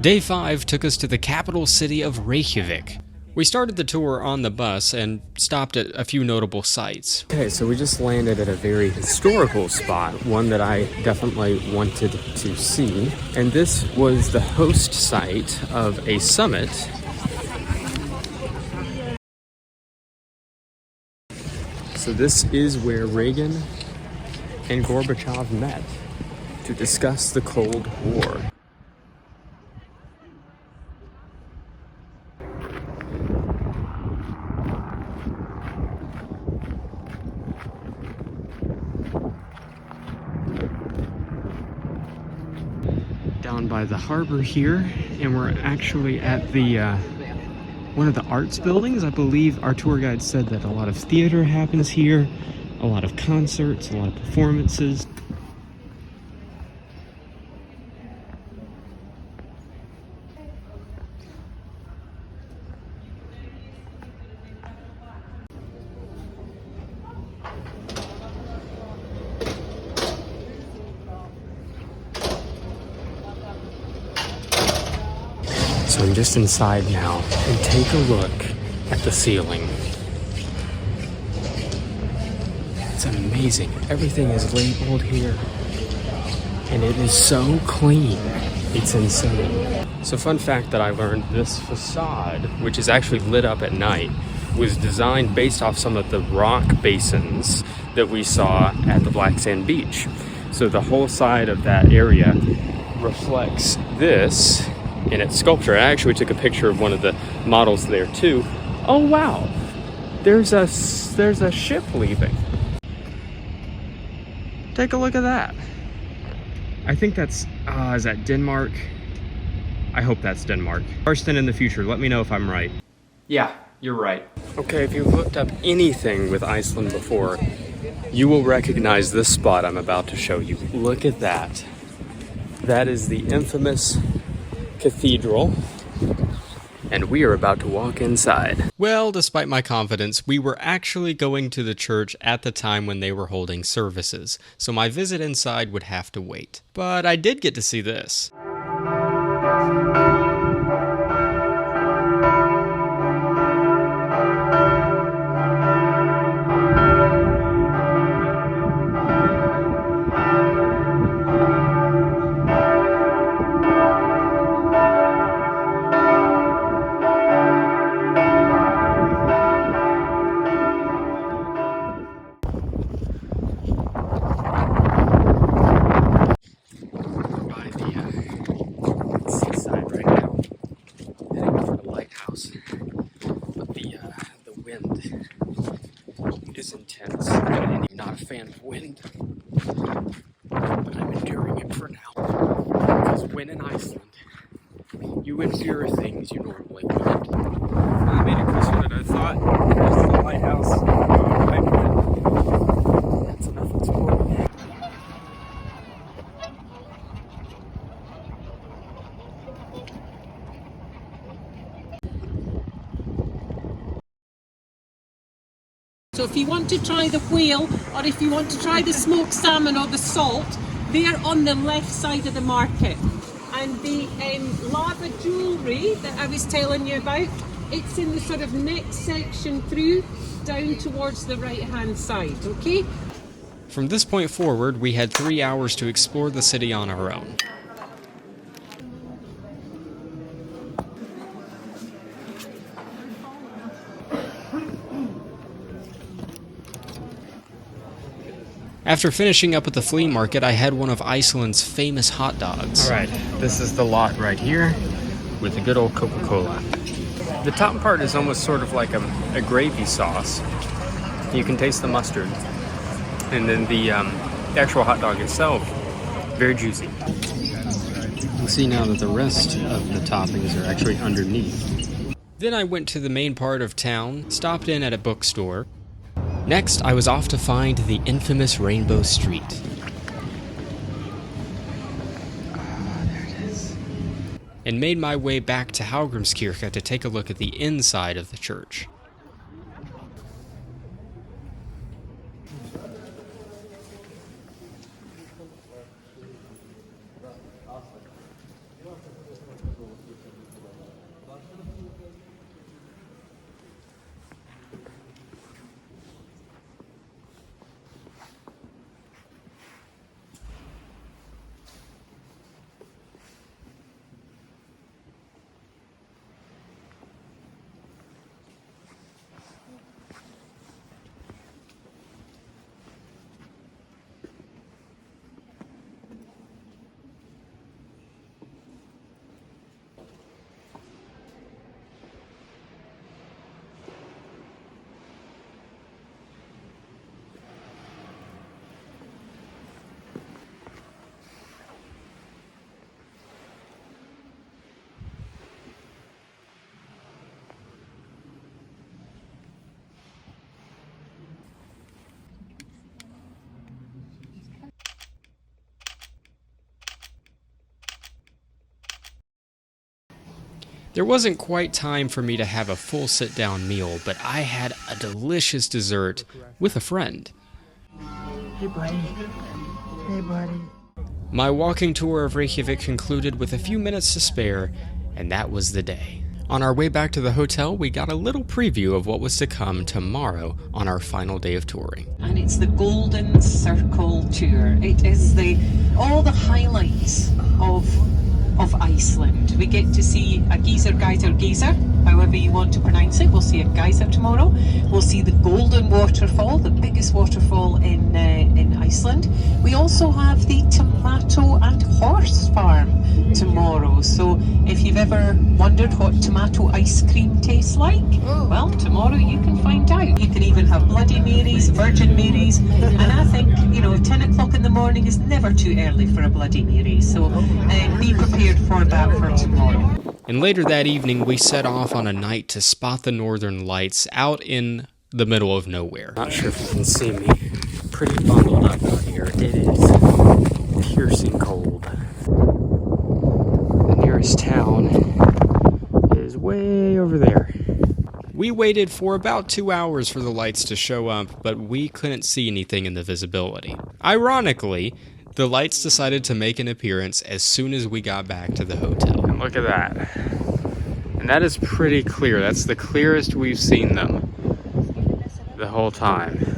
Day 5 took us to the capital city of Reykjavík. We started the tour on the bus and stopped at a few notable sites. Okay, so we just landed at a very historical spot, one that I definitely wanted to see. And this was the host site of a summit. So this is where Reagan and Gorbachev met to discuss the Cold War. Down by the harbor here, and we're actually at the one of the arts buildings. I believe our tour guide said that a lot of theater happens here, a lot of concerts, a lot of performances. So I'm just inside now, and take a look at the ceiling. It's amazing. Everything is labeled here, and it is so clean. It's insane. So fun fact that I learned, this facade, which is actually lit up at night, was designed based off some of the rock basins that we saw at the Black Sand Beach. So the whole side of that area reflects this in its sculpture. I actually took a picture of one of the models there too. Oh wow, there's a ship leaving. Take a look at that. I think that's is that Denmark? I hope that's Denmark. Karsten, in the future, let me know if I'm right. Yeah, you're right. Okay, if you've looked up anything with Iceland before, you will recognize this spot I'm about to show you. Look at that. That is the infamous cathedral, and we are about to walk inside. Well, despite my confidence, we were actually going to the church at the time when they were holding services, so my visit inside would have to wait. But I did get to see this. Is intense. I'm not a fan of wind, but I'm enduring it for now. Because when in Iceland, you endure things you normally wouldn't. I made it closer than I thought. There's the lighthouse. That's enough exploring. So if you want to try the whale, or if you want to try the smoked salmon or the salt, they're on the left side of the market. And the lava jewellery that I was telling you about, it's in the sort of next section through, down towards the right-hand side, okay? From this point forward, we had 3 hours to explore the city on our own. After finishing up at the flea market, I had one of Iceland's famous hot dogs. Alright, this is the lot right here with the good old Coca-Cola. The top part is almost sort of like a gravy sauce. You can taste the mustard. And then the actual hot dog itself, very juicy. You can see now that the rest of the toppings are actually underneath. Then I went to the main part of town, stopped in at a bookstore. Next, I was off to find the infamous Rainbow Street. There it is. And made my way back to Hallgrímskirkja to take a look at the inside of the church. There wasn't quite time for me to have a full sit-down meal, but I had a delicious dessert with a friend. Hey, buddy. Hey, buddy. My walking tour of Reykjavík concluded with a few minutes to spare, and that was the day. On our way back to the hotel, we got a little preview of what was to come tomorrow on our final day of touring. And it's the Golden Circle Tour. It is all the highlights of Iceland. We get to see a geyser, however you want to pronounce it. We'll see a geyser tomorrow. We'll see the Golden Waterfall, the biggest waterfall in Iceland. We also have the tomato and horse farm tomorrow. So if you've ever wondered what tomato ice cream tastes like, well, tomorrow you can find out. You can even have Bloody Marys, Virgin Marys, and I think, 10 o'clock in the morning is never too early for a Bloody Mary. So be prepared for that for tomorrow. And later that evening, we set off on a night to spot the northern lights out in the middle of nowhere. Not sure if you can see me. Pretty bundled up out here. It is piercing cold. The nearest town is way over there. We waited for about 2 hours for the lights to show up, but we couldn't see anything in the visibility. Ironically, the lights decided to make an appearance as soon as we got back to the hotel. And look at that. And that is pretty clear. That's the clearest we've seen them the whole time.